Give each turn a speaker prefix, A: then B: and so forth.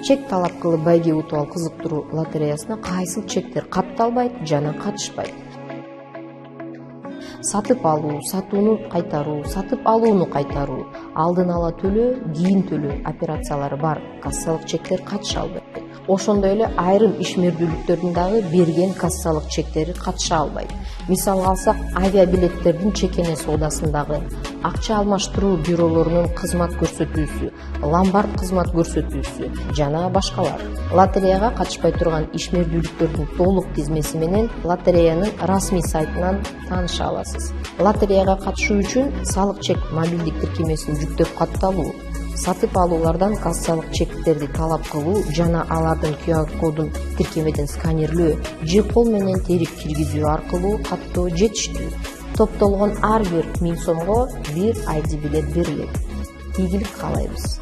A: Чек талап кылып байге утуп ал кызыктыруу лотереясына кайсыл чектер катталбайт жана катышпайт. Сатып алуу, сатууну кайтаруу, сатып алууну кайтаруу, алдын ала төлөө, кийин төлөө операциялары бар кассалык чектер катыша албайт. Ошондой эле айрым ишмердүүлүктөрдүн дагы берген кассалык чектери катыша албайт. Мисалга алсак, авиабилеттердин чекене соодасындагы, акча алмаштыруу бюролорунун кызмат көрсөтүүсү, ломбард кызмат көрсөтүүсү жана башкалар. Лотереяга катышпай турган ишмердүүлүктөрдүн толук тизмеси менен лотереянын расмий сайтынан тааныша аласыз. Лотереяга катышуу үчүн салык чек мобилдик тиркемесин жүктөп катталуу, сатып алуулардан кассалык чектерди талап кылуу жана алардын QR кодун тиркемеден сканерлөө же кол менен терип киргизүү аркылуу каттоо жетиштүү. Топтолгон ар бир 1000 сомго бир ID билет берилет. Ийгилик каалайбыз.